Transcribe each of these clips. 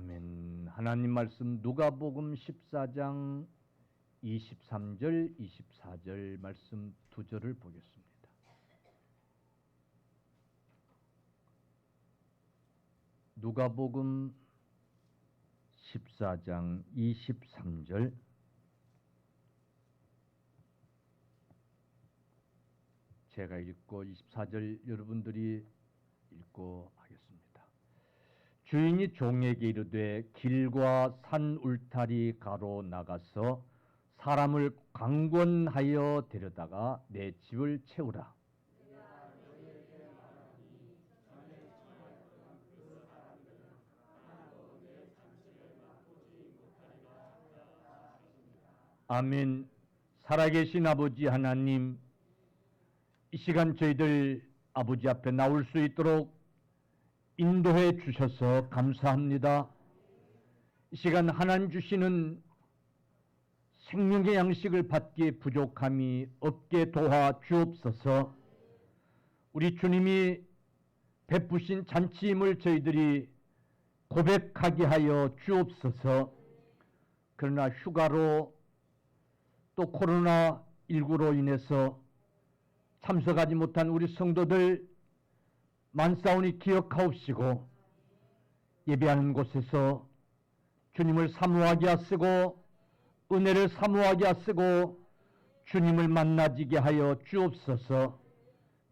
아멘. 하나님 말씀 누가복음 14장 23절, 24절 말씀 두 절을 보겠습니다. 누가복음 14장 23절 제가 읽고 24절 여러분들이 읽고 하겠습니다. 주인이 종에게 이르되 길과 산 울타리 가로 나가서 사람을 강권하여 데려다가 내 집을 채우라. 아멘. 살아계신 아버지 하나님, 이 시간 저희들 아버지 앞에 나올 수 있도록 인도해 주셔서 감사합니다. 이 시간 하나님 주시는 생명의 양식을 받기에 부족함이 없게 도와 주옵소서. 우리 주님이 베푸신 잔치임을 저희들이 고백하게 하여 주옵소서. 그러나 휴가로 또 코로나19로 인해서 참석하지 못한 우리 성도들 만사오니 기억하옵시고 예배하는 곳에서 주님을 사모하게 하시고 은혜를 사모하게 하시고 주님을 만나지게 하여 주옵소서.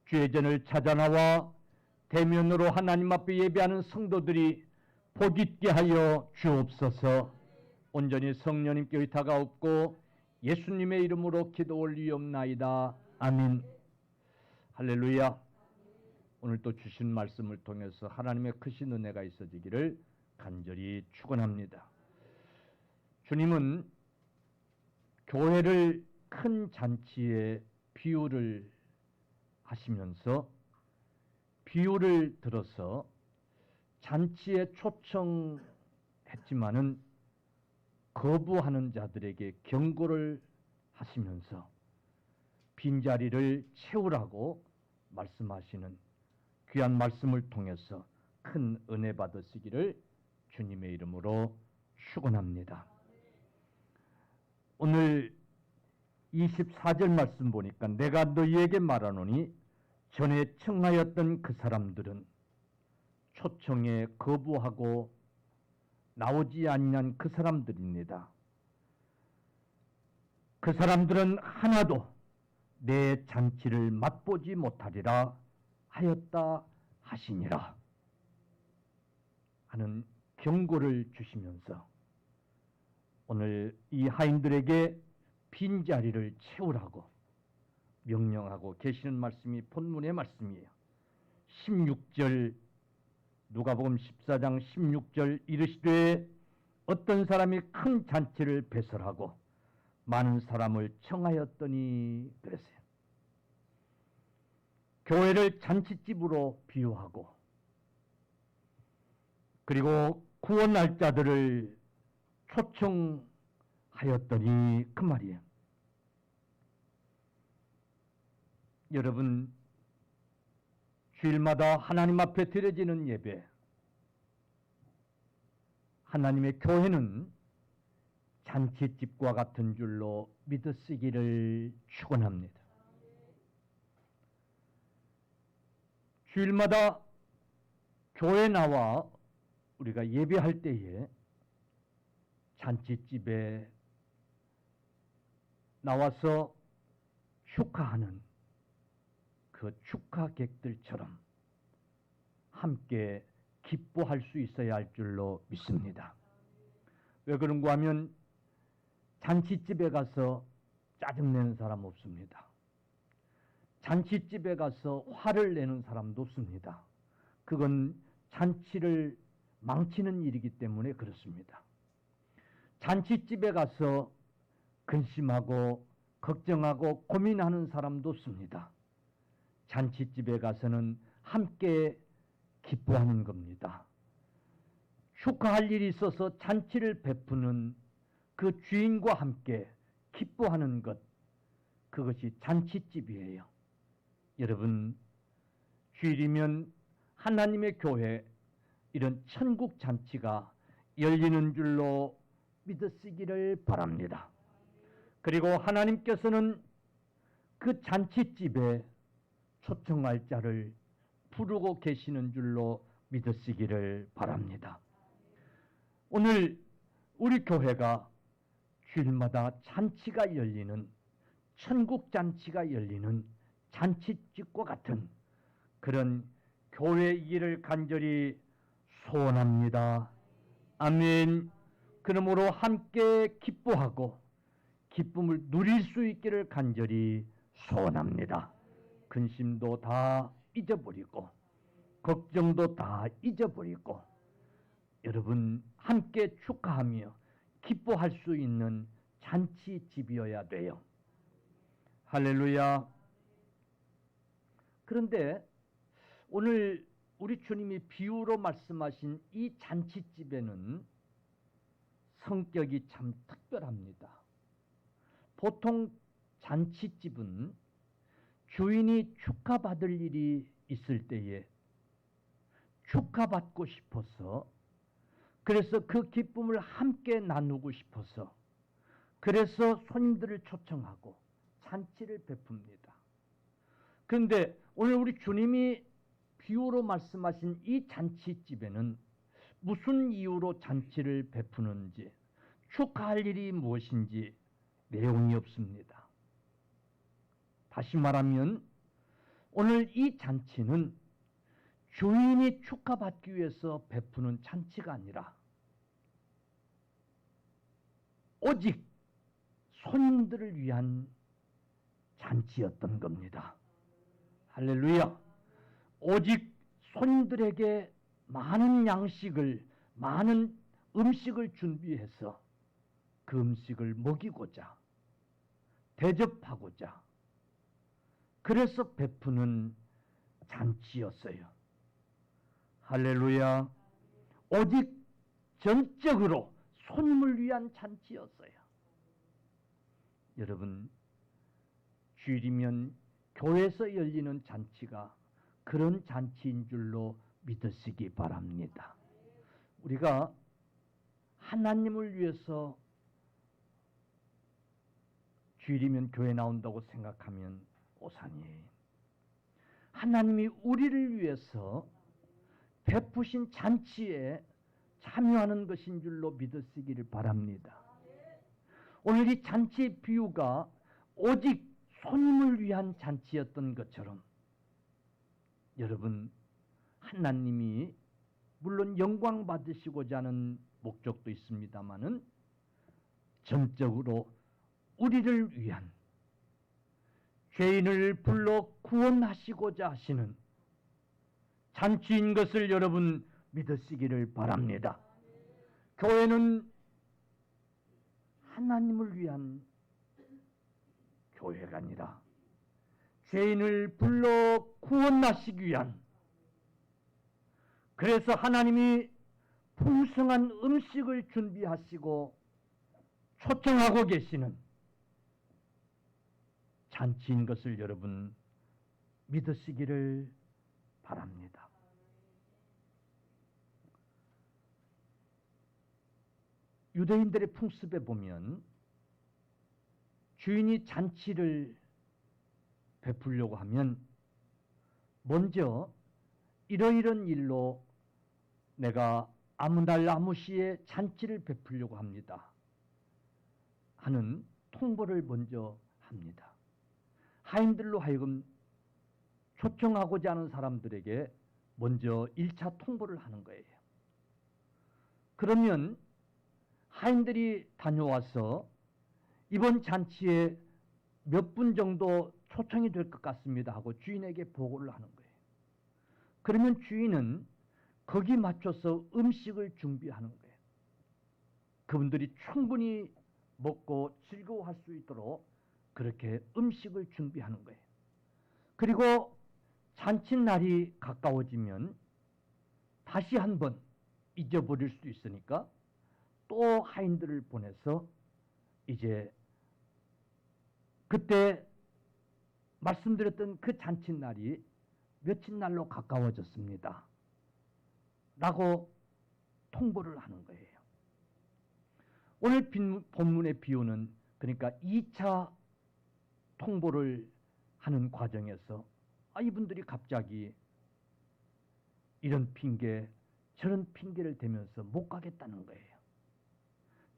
주의 전을 찾아나와 대면으로 하나님 앞에 예배하는 성도들이 복있게 하여 주옵소서. 온전히 성령님께 의탁하옵고 예수님의 이름으로 기도 올리옵나이다. 아멘. 할렐루야. 오늘 또 주신 말씀을 통해서 하나님의 크신 은혜가 있어지기를 간절히 축원합니다. 주님은 교회를 큰 잔치에 비유를 하시면서 비유를 들어서 잔치에 초청했지만은 거부하는 자들에게 경고를 하시면서 빈자리를 채우라고 말씀하시는 귀한 말씀을 통해서 큰 은혜 받으시기를 주님의 이름으로 축원합니다. 오늘 24절 말씀 보니까 내가 너희에게 말하노니 전에 청하였던 그 사람들은 초청에 거부하고 나오지 아니한 그 사람들입니다. 그 사람들은 하나도 내 잔치를 맛보지 못하리라 하였다 하시니라 하는 경고를 주시면서 오늘 이 하인들에게 빈자리를 채우라고 명령하고 계시는 말씀이 본문의 말씀이에요. 16절 누가복음 14장 16절 이르시되 어떤 사람이 큰 잔치를 배설하고 많은 사람을 청하였더니 그랬어요. 교회를 잔치집으로 비유하고 그리고 구원 날짜들을 초청하였더니 그 말이에요. 여러분, 주일마다 하나님 앞에 드려지는 예배, 하나님의 교회는 잔치집과 같은 줄로 믿으시기를 축원합니다. 주일마다 교회 나와 우리가 예배할 때에 잔치집에 나와서 축하하는 그 축하객들처럼 함께 기뻐할 수 있어야 할 줄로 믿습니다. 왜 그런가 하면 잔치집에 가서 짜증내는 사람 없습니다. 잔치집에 가서 화를 내는 사람도 없습니다. 그건 잔치를 망치는 일이기 때문에 그렇습니다. 잔치집에 가서 근심하고 걱정하고 고민하는 사람도 없습니다. 잔치집에 가서는 함께 기뻐하는 겁니다. 축하할 일이 있어서 잔치를 베푸는 그 주인과 함께 기뻐하는 것, 그것이 잔치집이에요. 여러분, 주일이면 하나님의 교회, 이런 천국 잔치가 열리는 줄로 믿으시기를 바랍니다. 그리고 하나님께서는 그 잔치집에 초청할 자를 부르고 계시는 줄로 믿으시기를 바랍니다. 오늘 우리 교회가 주일마다 잔치가 열리는, 천국 잔치가 열리는 잔치집과 같은 그런 교회이기를 간절히 소원합니다. 아멘. 그러므로 함께 기뻐하고 기쁨을 누릴 수 있기를 간절히 소원합니다. 근심도 다 잊어버리고 걱정도 다 잊어버리고 여러분 함께 축하하며 기뻐할 수 있는 잔치집이어야 돼요. 할렐루야. 그런데 오늘 우리 주님이 비유로 말씀하신 이 잔치집에는 성격이 참 특별합니다. 보통 잔치집은 주인이 축하받을 일이 있을 때에 축하받고 싶어서, 그래서 그 기쁨을 함께 나누고 싶어서, 그래서 손님들을 초청하고 잔치를 베풉니다. 그런데 오늘 우리 주님이 비유로 말씀하신 이 잔치집에는 무슨 이유로 잔치를 베푸는지, 축하할 일이 무엇인지 내용이 없습니다. 다시 말하면 오늘 이 잔치는 주인이 축하받기 위해서 베푸는 잔치가 아니라 오직 손님들을 위한 잔치였던 겁니다. 할렐루야. 오직 손님들에게 많은 양식을, 많은 음식을 준비해서 그 음식을 먹이고자, 대접하고자, 그래서 베푸는 잔치였어요. 할렐루야. 오직 전적으로 손님을 위한 잔치였어요. 여러분, 주일이면 교회에서 열리는 잔치가 그런 잔치인 줄로 믿으시기 바랍니다. 우리가 하나님을 위해서 주일이면 교회 나온다고 생각하면 오산이에요. 하나님이 우리를 위해서 베푸신 잔치에 참여하는 것인 줄로 믿으시기를 바랍니다. 오늘 이 잔치 비유가 오직 손님을 위한 잔치였던 것처럼 여러분, 하나님이 물론 영광 받으시고자 하는 목적도 있습니다마는 전적으로 우리를 위한, 죄인을 불러 구원하시고자 하시는 잔치인 것을 여러분 믿으시기를 바랍니다. 교회는 하나님을 위한 교회가 아니라 죄인을 불러 구원하시기 위한, 그래서 하나님이 풍성한 음식을 준비하시고 초청하고 계시는 잔치인 것을 여러분 믿으시기를 바랍니다. 유대인들의 풍습에 보면 주인이 잔치를 베풀려고 하면 먼저 이러이런 일로 내가 아무 날 아무 시에 잔치를 베풀려고 합니다 하는 통보를 먼저 합니다. 하인들로 하여금 초청하고자 하는 사람들에게 먼저 1차 통보를 하는 거예요. 그러면 하인들이 다녀와서 이번 잔치에 몇 분 정도 초청이 될 것 같습니다 하고 주인에게 보고를 하는 거예요. 그러면 주인은 거기 맞춰서 음식을 준비하는 거예요. 그분들이 충분히 먹고 즐거워할 수 있도록 그렇게 음식을 준비하는 거예요. 그리고 잔칫날이 가까워지면 다시 한번 잊어버릴 수 있으니까 또 하인들을 보내서 이제 그때 말씀드렸던 그 잔칫날이 며칠 날로 가까워졌습니다 라고 통보를 하는 거예요. 오늘 본문의 비유는 그러니까 2차 통보를 하는 과정에서 이분들이 갑자기 이런 핑계 저런 핑계를 대면서 못 가겠다는 거예요.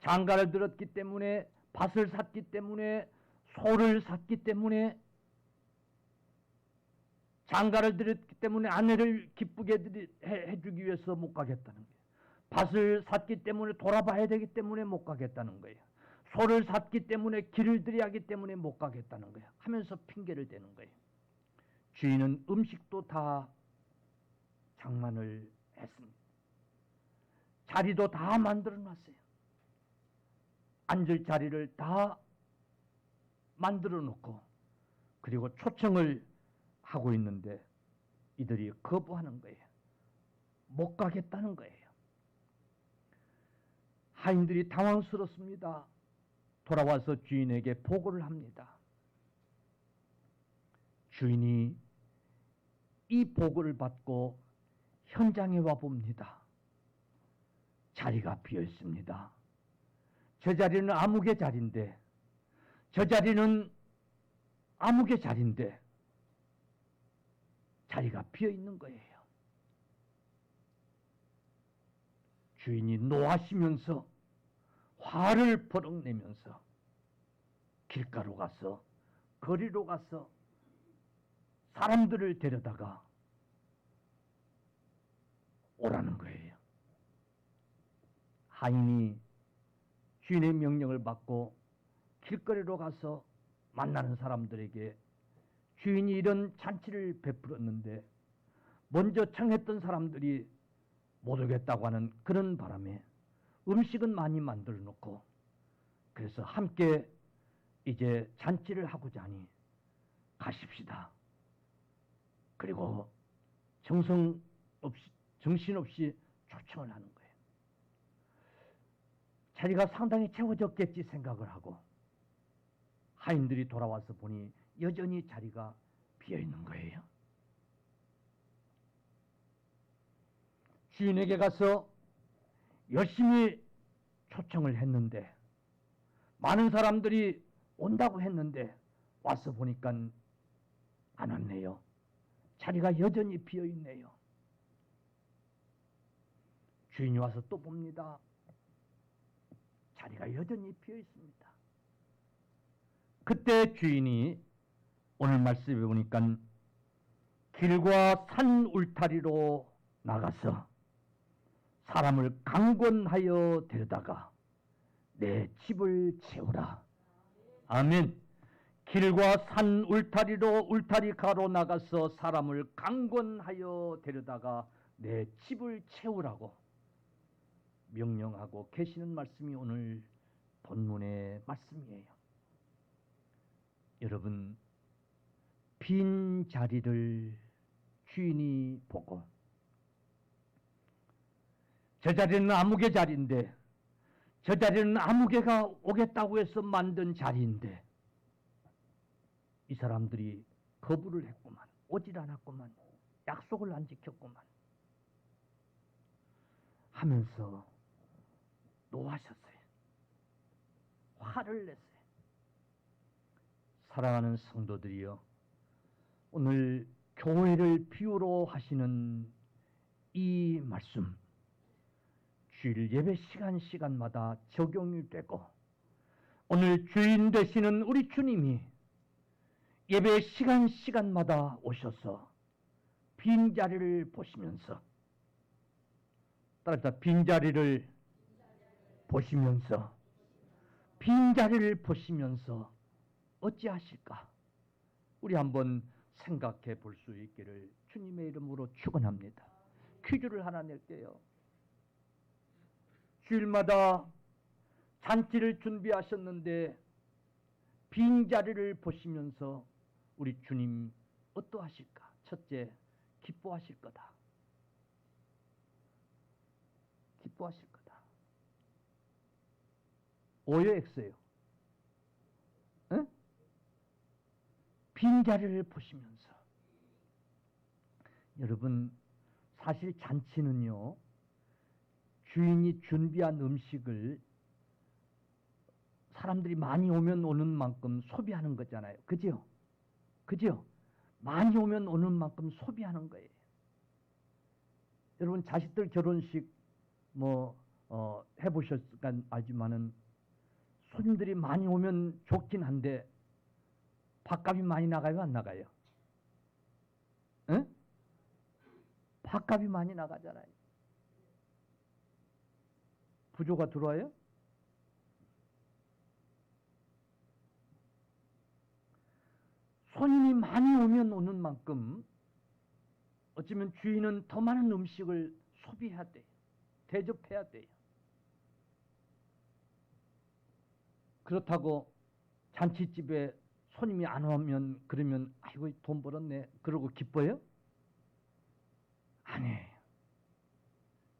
장가를 들었기 때문에, 밭을 샀기 때문에, 소를 샀기 때문에, 장가를 들었기 때문에 아내를 기쁘게 해주기 위해서 못 가겠다는 거예요. 밭을 샀기 때문에 돌아봐야 되기 때문에 못 가겠다는 거예요. 소를 샀기 때문에 길을 들여야 하기 때문에 못 가겠다는 거예요. 하면서 핑계를 대는 거예요. 주인은 음식도 다 장만을 했습니다. 자리도 다 만들어 놨어요. 앉을 자리를 다 만들어 놓고 그리고 초청을 하고 있는데 이들이 거부하는 거예요. 못 가겠다는 거예요. 하인들이 당황스럽습니다. 돌아와서 주인에게 보고를 합니다. 주인이 이 보고를 받고 현장에 와 봅니다. 자리가 비어 있습니다. 저 자리는 아무개 자리인데, 저 자리는 아무개 자리인데 자리가 비어 있는 거예요. 주인이 노하시면서 화를 버럭 내면서 길가로 가서, 거리로 가서 사람들을 데려다가 오라는 거예요. 하인이 주인의 명령을 받고 길거리로 가서 만나는 사람들에게 주인이 이런 잔치를 베풀었는데 먼저 청했던 사람들이 못 오겠다고 하는 그런 바람에 음식은 많이 만들어 놓고 그래서 함께 이제 잔치를 하고자 하니 가십시다. 그리고 정신없이 초청을 하는 거예요. 자리가 상당히 채워졌겠지 생각을 하고 하인들이 돌아와서 보니 여전히 자리가 비어 있는 거예요. 주인에게 가서 열심히 초청을 했는데 많은 사람들이 온다고 했는데 와서 보니까 안 왔네요. 자리가 여전히 비어 있네요. 주인이 와서 또 봅니다. 자리가 여전히 비어 있습니다. 그때 주인이 오늘 말씀에 보니까 길과 산 울타리로 나가서 사람을 강권하여 데려다가 내 집을 채우라. 아멘. 길과 산 울타리로 울타리가로 나가서 사람을 강권하여 데려다가 내 집을 채우라고 명령하고 계시는 말씀이 오늘 본문의 말씀이에요. 여러분, 빈 자리를 주인이 보고 저 자리는 아무개 자리인데 저 자리는 아무개가 오겠다고 해서 만든 자리인데 이 사람들이 거부를 했구만. 오질 않았구만. 약속을 안 지켰구만. 하면서 노하셨어요. 화를 냈어요. 사랑하는 성도들이여, 오늘 교회를 비유로 하시는 이 말씀 주일 예배 시간마다 적용이 되고 오늘 주인 되시는 우리 주님이 예배 시간마다 오셔서 빈자리를 보시면서 따라서 빈자리를 보시면서 어찌하실까? 우리 한번 생각해 볼 수 있기를 주님의 이름으로 축원합니다. 퀴즈를 하나 낼게요. 주일마다 잔치를 준비하셨는데 빈자리를 보시면서 우리 주님 어떠하실까? 첫째, 기뻐하실 거다. 기뻐하실 거다. O예요, X예요? 에? 빈자리를 보시면서. 여러분, 사실 잔치는요, 주인이 준비한 음식을 사람들이 많이 오면 오는 만큼 소비하는 거잖아요. 그죠? 그죠? 많이 오면 오는 만큼 소비하는 거예요. 여러분 자식들 결혼식 해보셨을까 알지만은 손님들이 많이 오면 좋긴 한데 밥값이 많이 나가요, 안 나가요? 에? 밥값이 많이 나가잖아요. 부조가 들어와요? 손님이 많이 오면 오는 만큼 어쩌면 주인은 더 많은 음식을 소비해야 돼요. 대접해야 돼요. 그렇다고 잔치집에 손님이 안 오면 그러면 아이고 돈 벌었네 그러고 기뻐요? 아니에요.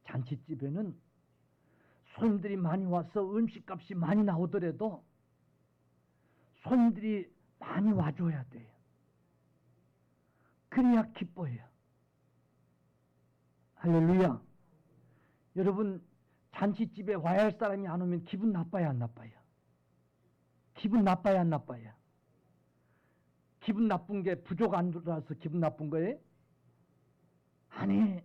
잔치집에는 손님들이 많이 와서 음식값이 많이 나오더라도 손님들이 많이 와줘야 돼요. 그래야 기뻐해요. 할렐루야. 여러분 잔치집에 와야 할 사람이 안 오면 기분 나빠요, 안 나빠요? 기분 나빠요, 안 나빠요? 기분 나쁜 게 부조가 안 들어와서 기분 나쁜 거예요? 아니,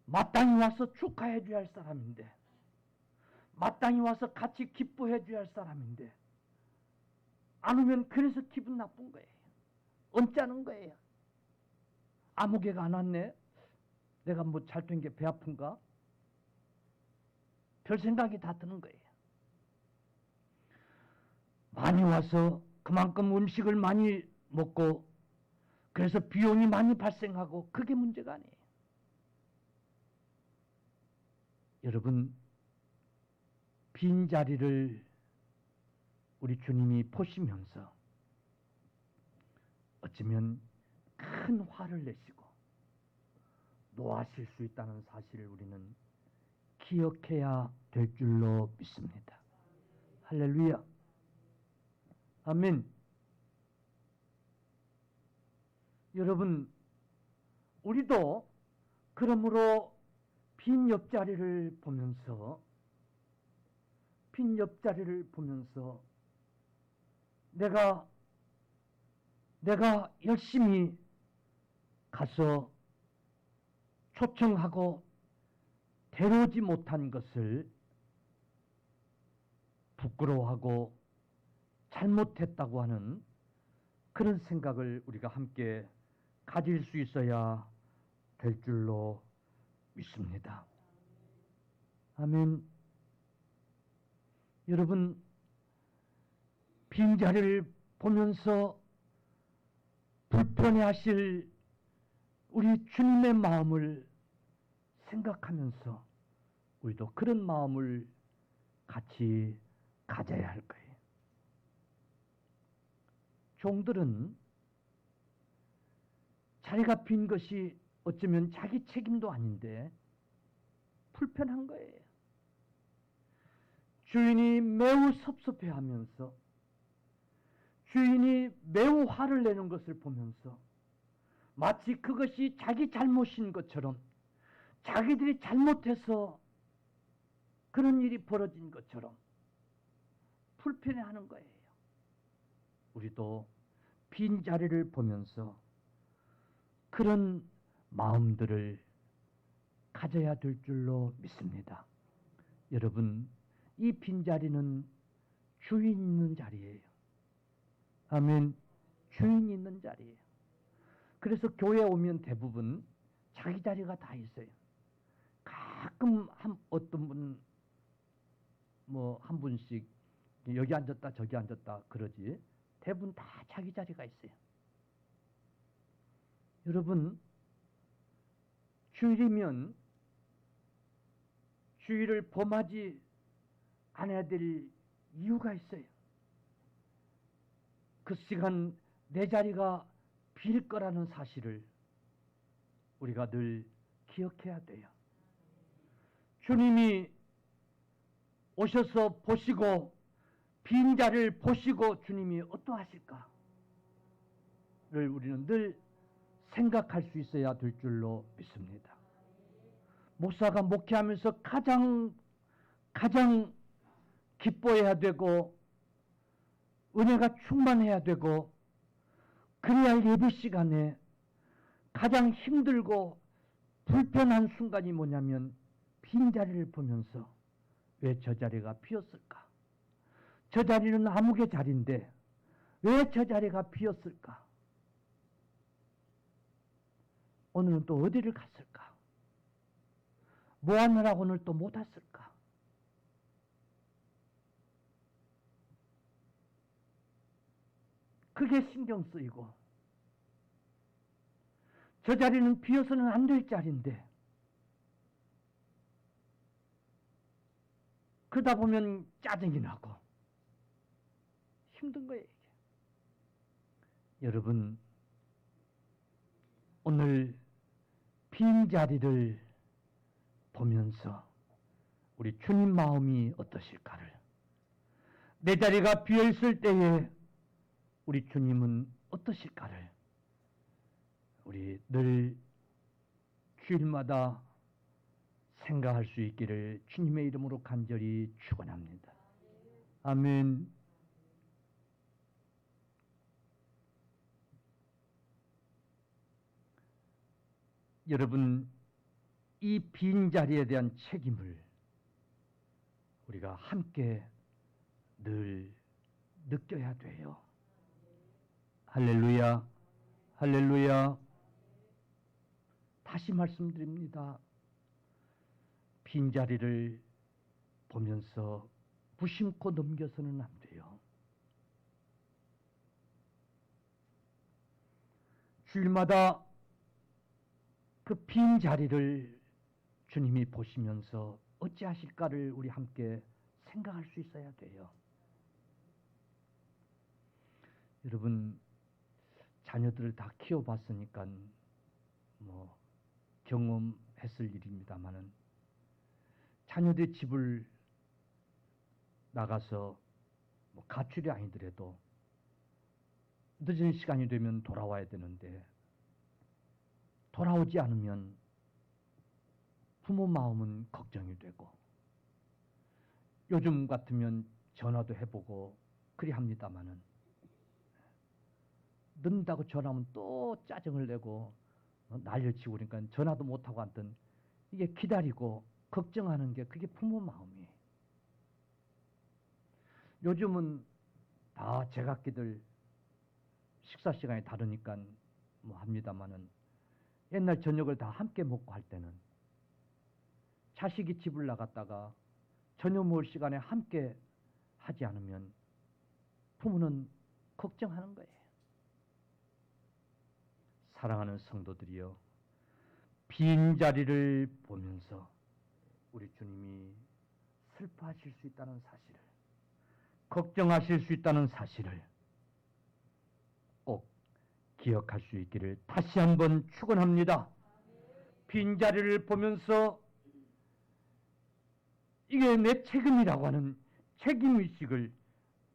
마땅히 와서 축하해 줘야 할 사람인데, 마땅히 와서 같이 기뻐해 줘야 할 사람인데 안 오면 그래서 기분 나쁜 거예요. 언짢은 거예요. 아무개가 안 왔네. 내가 뭐 잘된 게 배 아픈가? 별 생각이 다 드는 거예요. 많이 와서 그만큼 음식을 많이 먹고 그래서 비용이 많이 발생하고 그게 문제가 아니에요. 여러분 빈자리를 우리 주님이 보시면서 어쩌면 큰 화를 내시고 노하실 수 있다는 사실을 우리는 기억해야 될 줄로 믿습니다. 할렐루야. 아멘. 여러분 우리도 그러므로 빈 옆자리를 보면서 내가 열심히 가서 초청하고 데려오지 못한 것을 부끄러워하고 잘못했다고 하는 그런 생각을 우리가 함께 가질 수 있어야 될 줄로 믿습니다. 아멘. 여러분 빈자리를 보면서 불편해하실 우리 주님의 마음을 생각하면서 우리도 그런 마음을 같이 가져야 할 거예요. 종들은 자리가 빈 것이 어쩌면 자기 책임도 아닌데 불편한 거예요. 주인이 매우 섭섭해하면서 주인이 매우 화를 내는 것을 보면서 마치 그것이 자기 잘못인 것처럼 자기들이 잘못해서 그런 일이 벌어진 것처럼 불편해하는 거예요. 우리도 빈자리를 보면서 그런 마음들을 가져야 될 줄로 믿습니다. 여러분 이 빈자리는 주인 있는 자리예요. 아멘. 주인 있는 자리예요. 그래서 교회 오면 대부분 자기 자리가 다 있어요. 가끔 어떤 분 한 분씩 여기 앉았다 저기 앉았다 그러지 대부분 다 자기 자리가 있어요. 여러분 주일이면 주일을 범하지 않아야 될 이유가 있어요. 그 시간 내 자리가 빌 거라는 사실을 우리가 늘 기억해야 돼요. 주님이 오셔서 보시고 빈자리를 보시고 주님이 어떠하실까를 우리는 늘 생각할 수 있어야 될 줄로 믿습니다. 목사가 목회하면서 가장 기뻐해야 되고 은혜가 충만해야 되고 그래야 예배 시간에 가장 힘들고 불편한 순간이 뭐냐면 빈자리를 보면서 왜 저 자리가 비었을까? 저 자리는 아무개 자리인데 왜 저 자리가 비었을까? 오늘은 또 어디를 갔을까? 뭐 하느라고 오늘 또 못 왔을까? 그게 신경 쓰이고 저 자리는 비어서는 안 될 자리인데 그러다 보면 짜증이 나고 힘든 거예요. 이게. 여러분 오늘 빈자리를 보면서 우리 주님 마음이 어떠실까를 내 자리가 비어있을 때에 우리 주님은 어떠실까를 우리 늘 주일마다 생각할 수 있기를 주님의 이름으로 간절히 축원합니다. 아멘. 여러분 이 빈자리에 대한 책임을 우리가 함께 늘 느껴야 돼요. 할렐루야, 할렐루야. 다시 말씀드립니다. 빈자리를 보면서 무심코 넘겨서는 안 돼요. 주일마다 그 빈자리를 주님이 보시면서 어찌하실까를 우리 함께 생각할 수 있어야 돼요. 여러분 자녀들을 다 키워봤으니까 뭐 경험했을 일입니다만은 자녀들 집을 나가서 뭐 가출이 아니더라도 늦은 시간이 되면 돌아와야 되는데 돌아오지 않으면 부모 마음은 걱정이 되고 요즘 같으면 전화도 해보고 그리 합니다마는 늦는다고 전화하면 또 짜증을 내고 난리치고 그러니까 전화도 못하고 앉던 이게 기다리고 걱정하는 게 그게 부모 마음이에요. 요즘은 다 제각기들 식사 시간이 다르니까 뭐 합니다마는 옛날 저녁을 다 함께 먹고 할 때는 자식이 집을 나갔다가 저녁 먹을 시간에 함께 하지 않으면 부모는 걱정하는 거예요. 사랑하는 성도들이여, 빈자리를 보면서 우리 주님이 슬퍼하실 수 있다는 사실을, 걱정하실 수 있다는 사실을 꼭 기억할 수 있기를 다시 한번 축원합니다. 빈자리를 보면서 이게 내 책임이라고 하는 책임의식을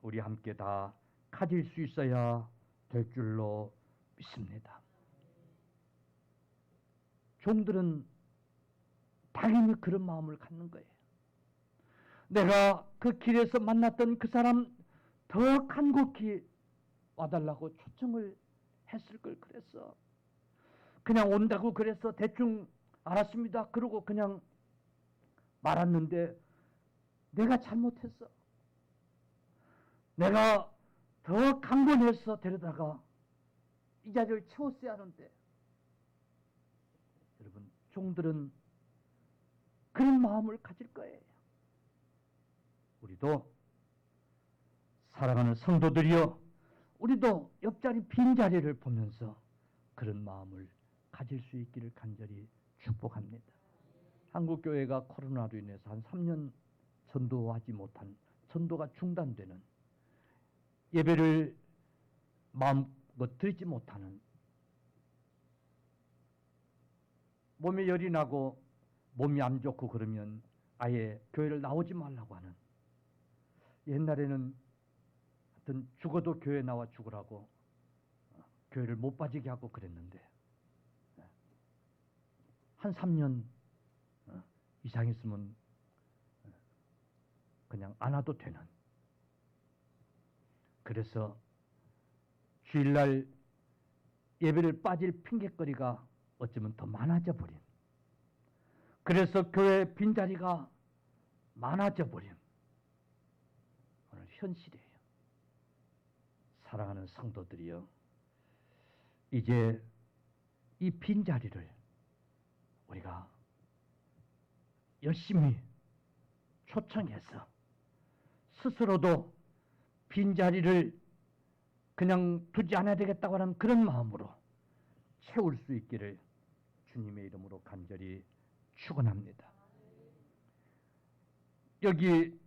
우리 함께 다 가질 수 있어야 될 줄로 믿습니다. 종들은 당연히 그런 마음을 갖는 거예요. 내가 그 길에서 만났던 그 사람 더 간곡히 와달라고 초청을 했을 걸 그랬어. 그냥 온다고 그래서 대충 알았습니다. 그러고 그냥 말았는데 내가 잘못했어. 내가 더 강권해서 데려다가 이 자리를 채웠어야 하는데 여러분 종들은 그런 마음을 가질 거예요. 우리도 사랑하는 성도들이여 우리도 옆자리 빈자리를 보면서 그런 마음을 가질 수 있기를 간절히 축복합니다. 한국교회가 코로나로 인해서 한 3년 전도하지 못한 전도가 중단되는 예배를 마음껏 드리지 못하는 몸에 열이 나고 몸이 안 좋고 그러면 아예 교회를 나오지 말라고 하는 옛날에는 하여튼 죽어도 교회 나와 죽으라고 교회를 못 빠지게 하고 그랬는데 한 3년 이상 있으면 그냥 안 와도 되는. 그래서 주일날 예배를 빠질 핑곗거리가 어쩌면 더 많아져 버린. 그래서 교회 빈자리가 많아져 버린 오늘 현실이에요. 사랑하는 성도들이여, 이제 이 빈자리를 우리가 열심히 초청해서 스스로도 빈자리를 그냥 두지 않아야 되겠다고 하는 그런 마음으로 채울 수 있기를 주님의 이름으로 간절히 축원합니다. 여기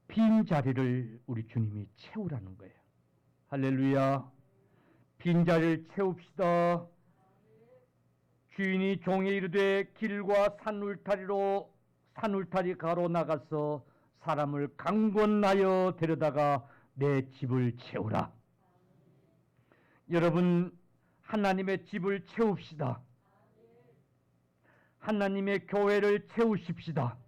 빈자리를 우리 주님이 채우라는 거예요. 할렐루야. 빈자리를 채웁시다. 주인이 종에 이르되 길과 산울타리 가로 나가서 사람을 강권하여 데려다가 내 집을 채우라. 여러분, 하나님의 집을 채웁시다. 하나님의 교회를 채우십시다.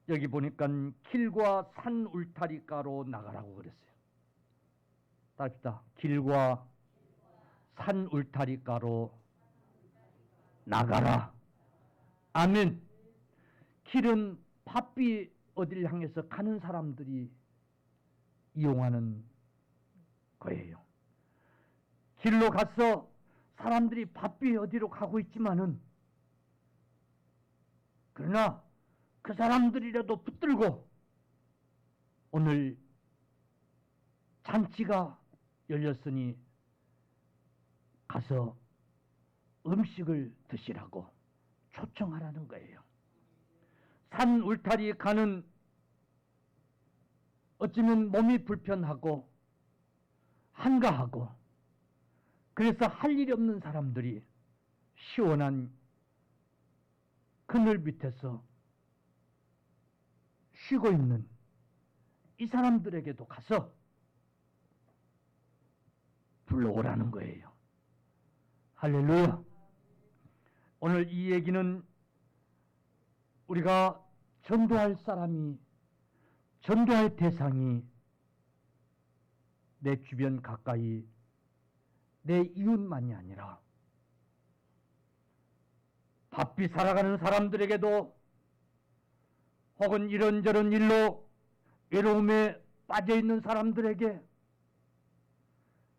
여기 보니까 길과 산 울타리가로 나가라고 그랬어요. 따릅시다. 길과 산 울타리가로 나가라. 아멘. 길은 바삐 어디를 향해서 가는 사람들이 이용하는 거예요. 길로 가서 사람들이 바삐 어디로 가고 있지만은, 그러나 그 사람들이라도 붙들고 오늘 잔치가 열렸으니 가서 음식을 드시라고 초청하라는 거예요. 산 울타리 가는, 어쩌면 몸이 불편하고 한가하고 그래서 할 일이 없는 사람들이 시원한 그늘 밑에서 쉬고 있는 이 사람들에게도 가서 불러오라는 거예요. 할렐루야. 오늘 이 얘기는 우리가 전도할 사람이, 전도할 대상이 내 주변 가까이 내 이웃만이 아니라 바삐 살아가는 사람들에게도, 혹은 이런저런 일로 외로움에 빠져 있는 사람들에게,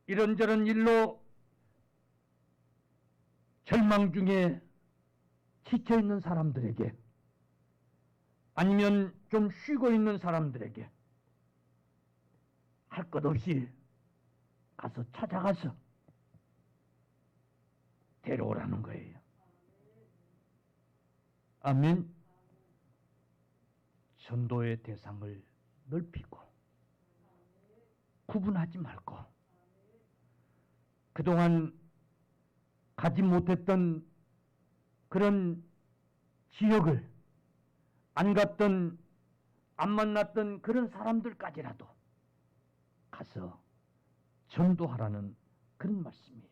이런저런 일로 절망 중에 지쳐 있는 사람들에게, 아니면 좀 쉬고 있는 사람들에게 할 것 없이 가서 찾아가서 데려오라는 거예요. 아멘. 전도의 대상을 넓히고 구분하지 말고 그동안 가지 못했던 그런 지역을, 안 갔던, 안 만났던 그런 사람들까지라도 가서 전도하라는 그런 말씀이에요.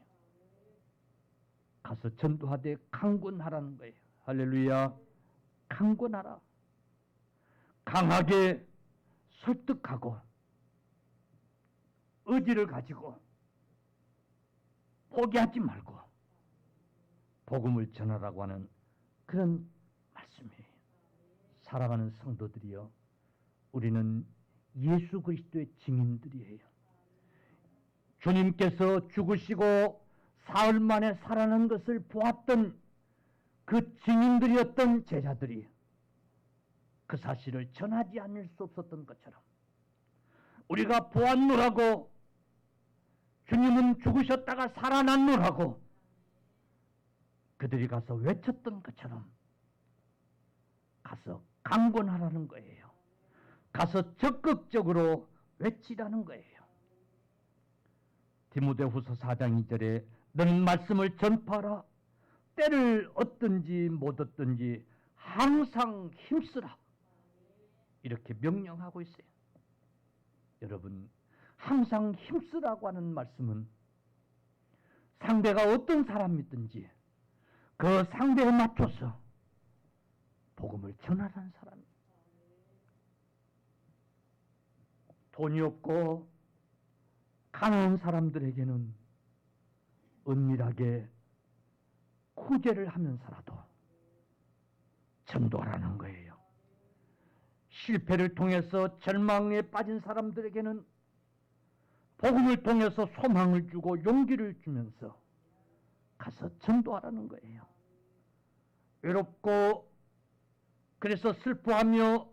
가서 전도하되 강권하라는 거예요. 할렐루야. 강권하라. 강하게 설득하고 의지를 가지고 포기하지 말고 복음을 전하라고 하는 그런 말씀이에요. 사랑하는 성도들이여, 우리는 예수 그리스도의 증인들이에요. 주님께서 죽으시고 사흘 만에 살아난 것을 보았던 그 증인들이었던 제자들이 그 사실을 전하지 않을 수 없었던 것처럼, 우리가 보았노라고, 주님은 죽으셨다가 살아났노라고 그들이 가서 외쳤던 것처럼 가서 강권하라는 거예요. 가서 적극적으로 외치라는 거예요. 디모데후서 4장 2절에 너는 말씀을 전파하라. 때를 얻든지 못 얻든지 항상 힘쓰라. 이렇게 명령하고 있어요. 여러분, 항상 힘쓰라고 하는 말씀은 상대가 어떤 사람이든지 그 상대에 맞춰서 복음을 전하라는 사람이에요. 돈이 없고 가난한 사람들에게는 은밀하게 구제를 하면서라도 전도하라는 거예요. 실패를 통해서 절망에 빠진 사람들에게는 복음을 통해서 소망을 주고 용기를 주면서 가서 전도하라는 거예요. 외롭고 그래서 슬퍼하며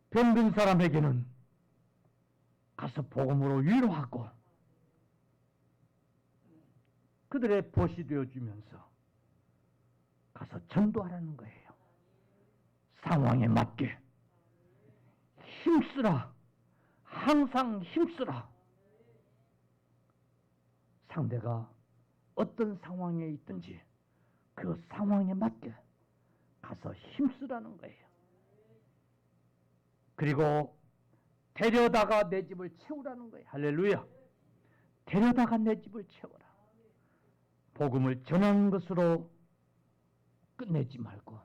병든 사람에게는 가서 복음으로 위로하고 그들의 벗이 되어주면서 가서 전도하라는 거예요. 상황에 맞게 힘쓰라. 항상 힘쓰라. 상대가 어떤 상황에 있든지 그 상황에 맞게 가서 힘쓰라는 거예요. 그리고 데려다가 내 집을 채우라는 거예요. 할렐루야. 데려다가 내 집을 채워라. 복음을 전하는 것으로 끝내지 말고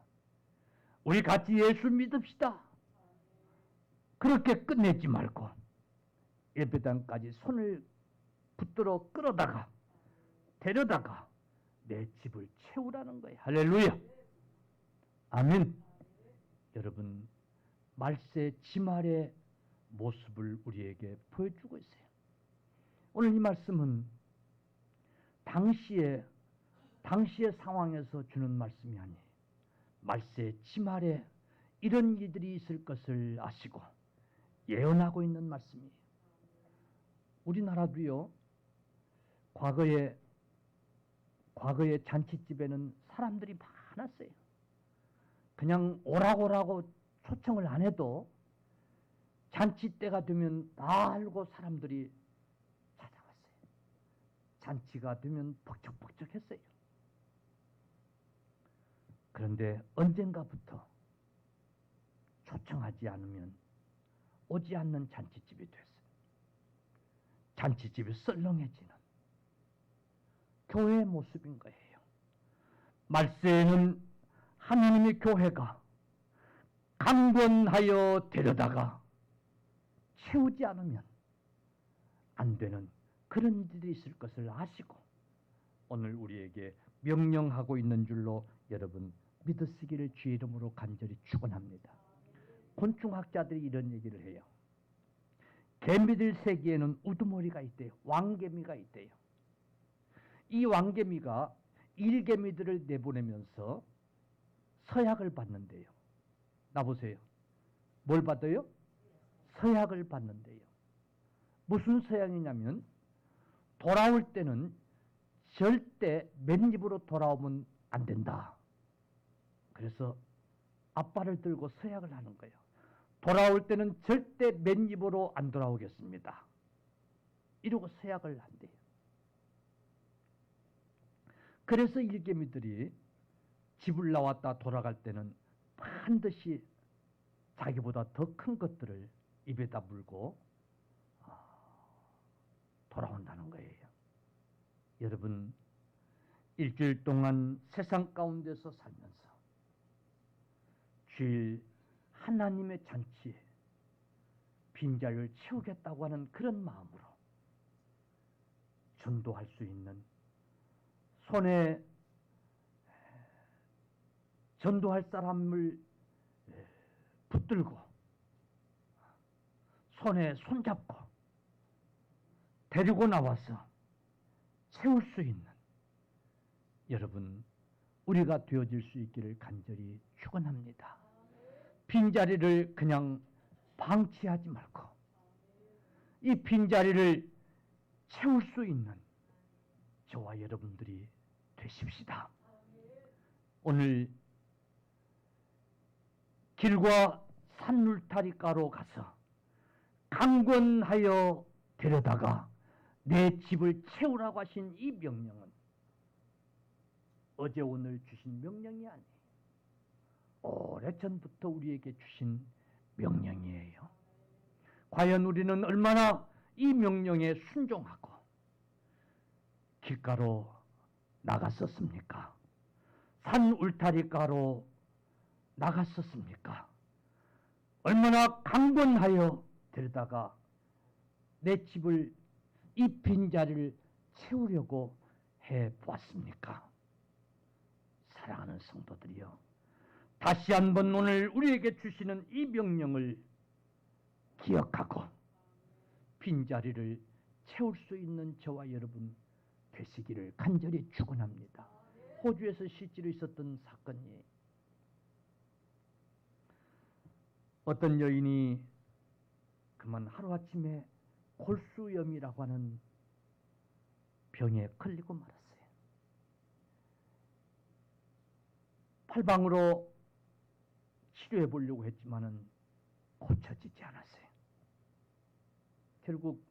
우리 같이 예수 믿읍시다. 그렇게 끝내지 말고 예배당까지 손을 붙들어 끌어다가 데려다가 내 집을 채우라는 거예요. 할렐루야. 아멘. 여러분, 말세 지말의 모습을 우리에게 보여주고 있어요. 오늘 이 말씀은 당시의 상황에서 주는 말씀이 아니에요. 말세 지말에 이런 일들이 있을 것을 아시고 예언하고 있는 말씀이에요. 우리나라도요, 과거에 잔치집에는 사람들이 많았어요. 그냥 오라고 초청을 안 해도 잔치 때가 되면 다 알고 사람들이 찾아왔어요. 잔치가 되면 벅적벅적했어요. 그런데 언젠가부터 초청하지 않으면 오지 않는 잔치집이 됐어요. 잔치집이 썰렁해지는 교회의 모습인 거예요. 말세에는 하나님의 교회가 강권하여 데려다가 채우지 않으면 안 되는 그런 일들이 있을 것을 아시고 오늘 우리에게 명령하고 있는 줄로 여러분 믿으시기를 주의 이름으로 간절히 축원합니다. 곤충학자들이 이런 얘기를 해요. 개미들 세계에는 우두머리가 있대요. 왕개미가 있대요. 이 왕개미가 일개미들을 내보내면서 서약을 받는데요. 나보세요. 뭘 받아요? 서약을 받는데요. 무슨 서약이냐면 돌아올 때는 절대 맨입으로 돌아오면 안 된다. 그래서 앞발을 들고 서약을 하는 거예요. 돌아올 때는 절대 맨입으로 안 돌아오겠습니다. 이러고 서약을 한대요. 그래서 일개미들이 집을 나왔다 돌아갈 때는 반드시 자기보다 더 큰 것들을 입에다 물고 돌아온다는 거예요. 여러분, 일주일 동안 세상 가운데서 살면서 주일 하나님의 잔치에 빈자리를 채우겠다고 하는 그런 마음으로 전도할 수 있는 손에 전도할 사람을 붙들고 손에 손잡고 데리고 나와서 채울 수 있는 여러분 우리가 되어질 수 있기를 간절히 축원합니다. 빈자리를 그냥 방치하지 말고 이 빈자리를 채울 수 있는 저와 여러분들이 되십시다. 오늘 길과 산울타리가로 가서 강권하여 데려다가 내 집을 채우라고 하신 이 명령은 어제 오늘 주신 명령이 아니에요. 오래전부터 우리에게 주신 명령이에요. 과연 우리는 얼마나 이 명령에 순종하고 길가로 나갔었습니까? 산 울타리가로 나갔었습니까? 얼마나 강권하여 데려다가 내 집을, 이 빈자리를 채우려고 해 보았습니까? 사랑하는 성도들이여, 다시 한번 오늘 우리에게 주시는 이 명령을 기억하고 빈자리를 채울 수 있는 저와 여러분 되시기를 간절히 축원합니다. 호주에서 실제로 있었던 사건이, 어떤 여인이 그만 하루아침에 골수염이라고 하는 병에 걸리고 말았어요. 팔방으로 치료해 보려고 했지만은 고쳐지지 않았어요. 결국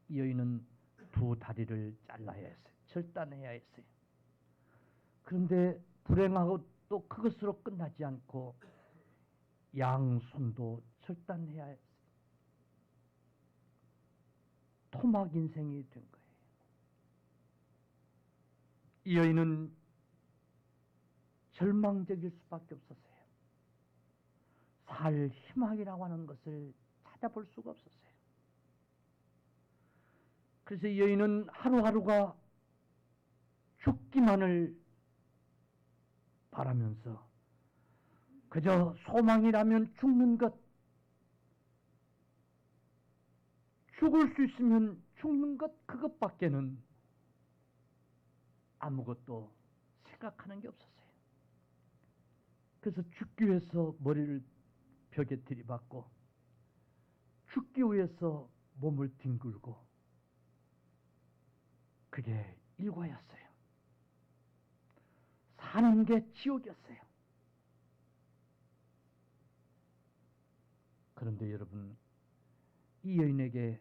이 여인은 두 다리를 잘라야 했어요. 절단해야 했어요. 그런데 불행하고 또 그것으로 끝나지 않고 양손도 절단해야 했어요. 토막 인생이 된 거예요. 이 여인은 절망적일 수밖에 없었어요. 살 희망이라고 하는 것을 찾아볼 수가 없었어요. 그래서 이 여인은 하루하루가 죽기만을 바라면서 그저 소망이라면 죽는 것, 죽을 수 있으면 죽는 것, 그것밖에는 아무것도 생각하는 게 없었어요. 그래서 죽기 위해서 머리를 벽에 들이박고 죽기 위해서 몸을 뒹굴고, 그게 일과였어요. 사는 게 지옥이었어요. 그런데 여러분, 이 여인에게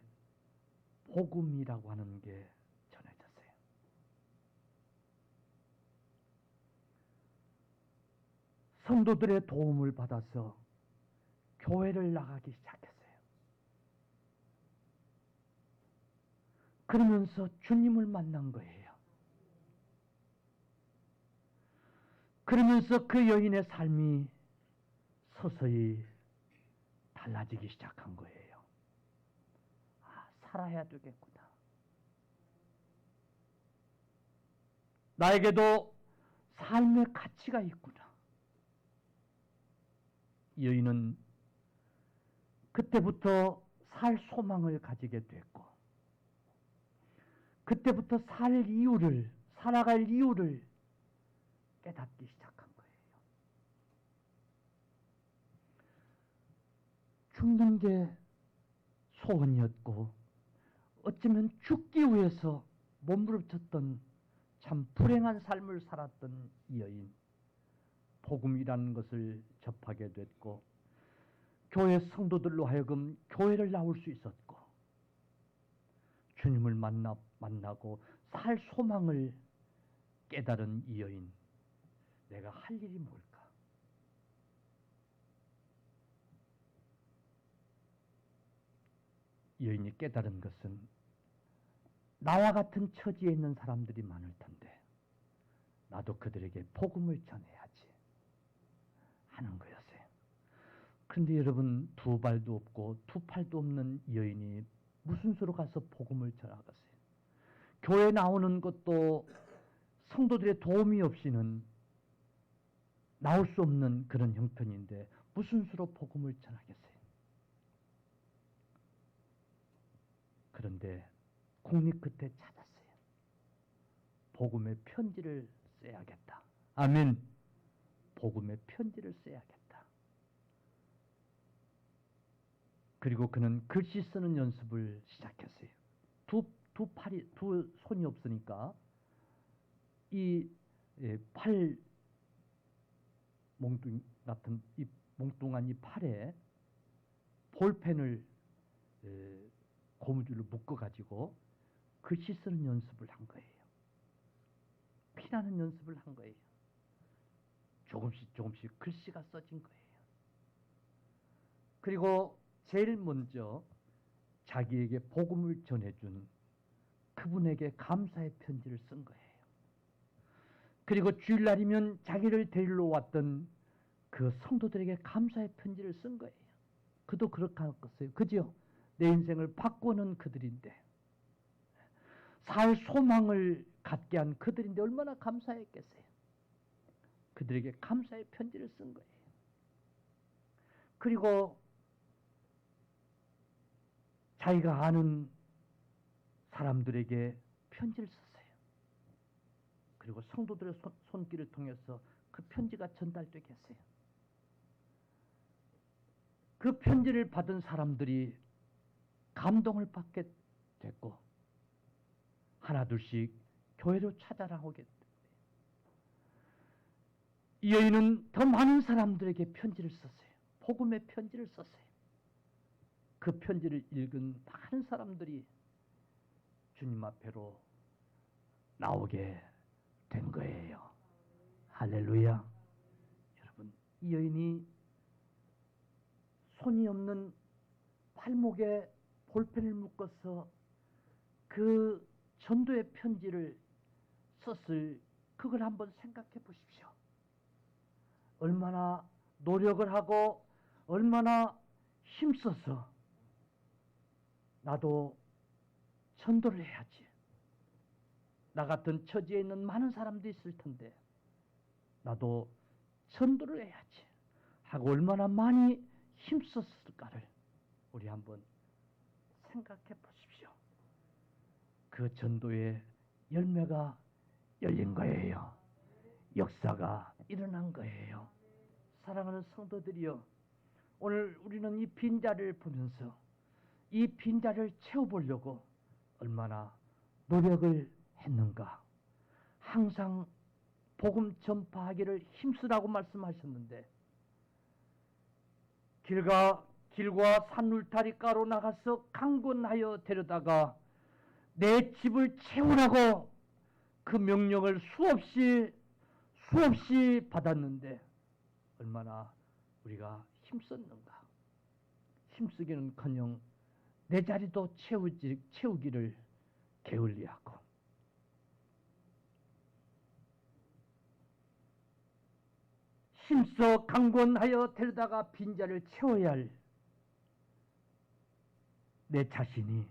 복음이라고 하는 게 전해졌어요. 성도들의 도움을 받아서 교회를 나가기 시작했어요. 그러면서 주님을 만난 거예요. 그러면서 그 여인의 삶이 서서히 달라지기 시작한 거예요. 아, 살아야 되겠구나. 나에게도 삶의 가치가 있구나. 이 여인은 그때부터 살 소망을 가지게 됐고, 그때부터 살아갈 이유를 깨닫기 시작한 거예요. 죽는 게 소원이었고, 어쩌면 죽기 위해서 몸부림쳤던 참 불행한 삶을 살았던 이 여인, 복음이라는 것을 접하게 됐고, 교회 성도들로 하여금 교회를 나올 수 있었고, 주님을 만나고 살 소망을 깨달은 이 여인, 내가 할 일이 뭘까? 이 여인이 깨달은 것은 나와 같은 처지에 있는 사람들이 많을 텐데 나도 그들에게 복음을 전해야지 하는 거였어요. 그런데 여러분, 두 발도 없고 두 팔도 없는 여인이 무슨 수로 가서 복음을 전하겠어요? 교회 나오는 것도 성도들의 도움이 없이는 나올 수 없는 그런 형편인데 무슨 수로 복음을 전하겠어요? 그런데 국립 끝에 찾았어요. 복음의 편지를 써야겠다. 아멘. 복음의 편지를 써야겠다. 그리고 그는 글씨 쓰는 연습을 시작했어요. 두 손이 없으니까 이 팔 몽둥이 같은 이 몽뚱한 이 팔에 볼펜을 고무줄로 묶어가지고 글씨 쓰는 연습을 한 거예요. 피나는 연습을 한 거예요. 조금씩 글씨가 써진 거예요. 그리고 제일 먼저 자기에게 복음을 전해준 그분에게 감사의 편지를 쓴 거예요. 그리고 주일날이면 자기를 데리러 왔던 그 성도들에게 감사의 편지를 쓴 거예요. 그도 그렇게 하겠어요. 그죠? 내 인생을 바꾸는 그들인데, 살 소망을 갖게 한 그들인데 얼마나 감사했겠어요. 그들에게 감사의 편지를 쓴 거예요. 그리고 자기가 아는 사람들에게 편지를 썼어요. 그리고 성도들의 손길을 통해서 그 편지가 전달되게 했어요. 그 편지를 받은 사람들이 감동을 받게 됐고 하나둘씩 교회로 찾아나오게 됐어요. 이 여인은 더 많은 사람들에게 편지를 썼어요. 복음의 편지를 썼어요. 그 편지를 읽은 많은 사람들이 주님 앞에로 나오게 된 거예요. 할렐루야. 여러분, 이 여인이 손이 없는 팔목에 볼펜을 묶어서 그 전도의 편지를 썼을 그걸 한번 생각해 보십시오. 얼마나 노력을 하고 얼마나 힘써서 나도 전도를 해야지. 나 같은 처지에 있는 많은 사람들이 있을 텐데 나도 전도를 해야지 하고 얼마나 많이 힘썼을까를 우리 한번 생각해 보십시오. 그 전도의 열매가 열린 거예요. 역사가 일어난 거예요. 사랑하는 성도들이여, 오늘 우리는 이 빈자리를 보면서 이 빈자리를 채워보려고 얼마나 노력을 했는가. 항상 복음 전파하기를 힘쓰라고 말씀하셨는데 길과 산울타리가로 나가서 강권하여 데려다가 내 집을 채우라고 그 명령을 수없이 받았는데 얼마나 우리가 힘썼는가. 힘쓰기는커녕 내 자리도 채우기를 게을리하고 힘써 강권하여 데려다가 빈자를 채워야 할 내 자신이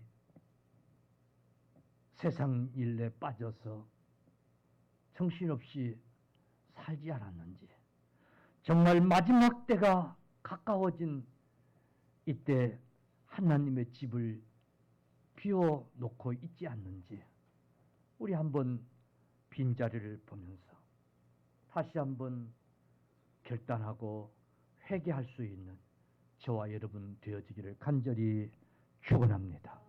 세상 일에 빠져서 정신없이 살지 않았는지, 정말 마지막 때가 가까워진 이때 하나님의 집을 비워놓고 있지 않는지 우리 한번 빈자리를 보면서 다시 한번 결단하고 회개할 수 있는 저와 여러분 되어지기를 간절히 축원합니다.